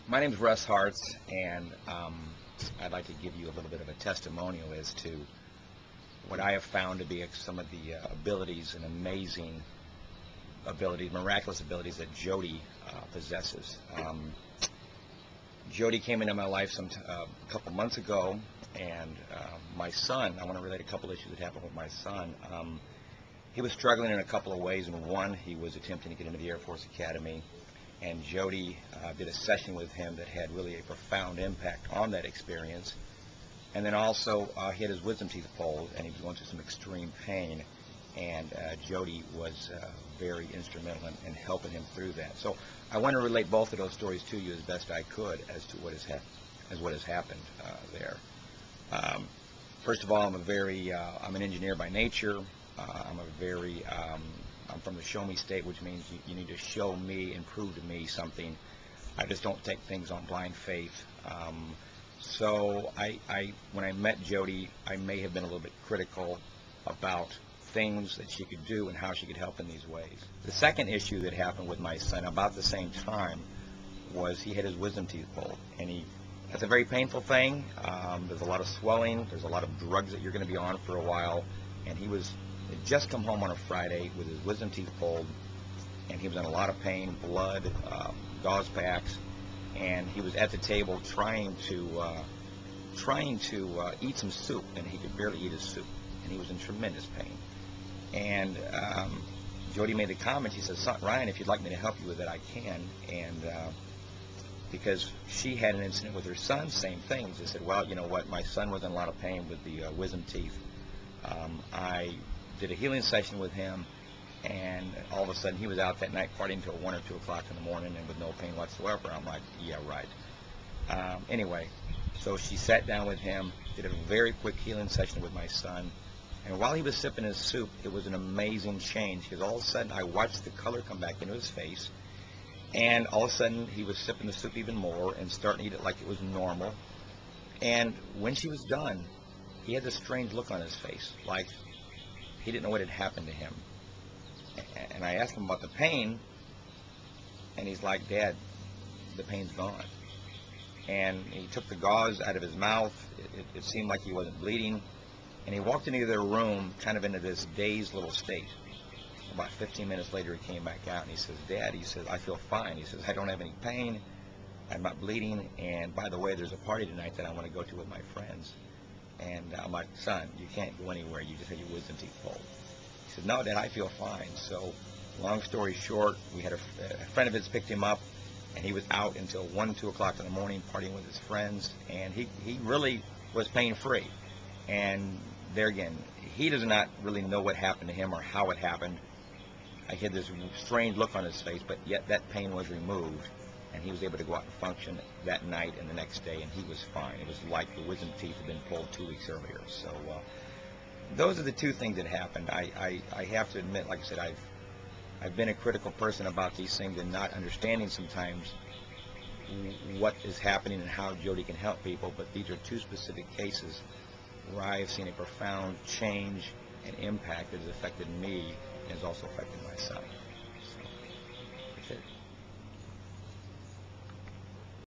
My name is Russ, and I'd like to give you a little bit of a testimonial as to what I have found to be some of the abilities and amazing abilities, miraculous abilities that Jody possesses. Jody came into my life a couple months ago, and my son, I want to relate a couple issues that happened with my son. He was struggling in a couple of ways. And one, he was attempting to get into the Air Force Academy, and Jody did a session with him that had really a profound impact on that experience. And then also he had his wisdom teeth pulled, and he was going through some extreme pain, and Jody was very instrumental in helping him through that. So I want to relate both of those stories to you as best I could as to what has happened there. First of all, I'm an engineer by nature. I'm from the show me state, which means you need to show me and prove to me something. I just don't take things on blind faith. So when I met Jody, I may have been a little bit critical about things that she could do and how she could help in these ways. The second issue that happened with my son about the same time was he had his wisdom teeth pulled, and that's a very painful thing. There's a lot of swelling, there's a lot of drugs that you're going to be on for a while, and he had just come home on a Friday with his wisdom teeth pulled, and he was in a lot of pain, blood, gauze packs, and he was at the table trying to eat some soup, and he could barely eat his soup, and he was in tremendous pain. And Jody made the comment, she says, "Ryan, if you'd like me to help you with it, I can." And because she had an incident with her son, same thing. She said, "Well, you know what, my son was in a lot of pain with the wisdom teeth. I did a healing session with him, and all of a sudden he was out that night partying until 1 or 2 o'clock in the morning and with no pain whatsoever." I'm like, yeah, right. Anyway, so she sat down with him, did a very quick healing session with my son, and while he was sipping his soup, it was an amazing change, because all of a sudden I watched the color come back into his face, and all of a sudden he was sipping the soup even more and starting to eat it like it was normal. And when she was done, he had this strange look on his face, like he didn't know what had happened to him. And I asked him about the pain, and he's like, "Dad, the pain's gone." And he took the gauze out of his mouth. It seemed like he wasn't bleeding. And he walked into their room kind of into this dazed little state. About 15 minutes later, he came back out, and he says, "Dad," he says, "I feel fine." He says, "I don't have any pain. I'm not bleeding. And by the way, there's a party tonight that I want to go to with my friends." And I'm like, "Son, you can't go anywhere. You just had your wisdom teeth pulled." He said, "No, Dad, I feel fine." So long story short, we had a friend of his picked him up, and he was out until 1, 2 o'clock in the morning partying with his friends, and he really was pain-free. And there again, he does not really know what happened to him or how it happened. I had this strange look on his face, but yet that pain was removed, and he was able to go out and function that night and the next day, and he was fine. It was like the wisdom teeth had been pulled 2 weeks earlier. So those are the two things that happened. I have to admit, like I said, I've been a critical person about these things and not understanding sometimes what is happening and how Jody can help people, but these are two specific cases where I have seen a profound change and impact that has affected me and has also affected my son.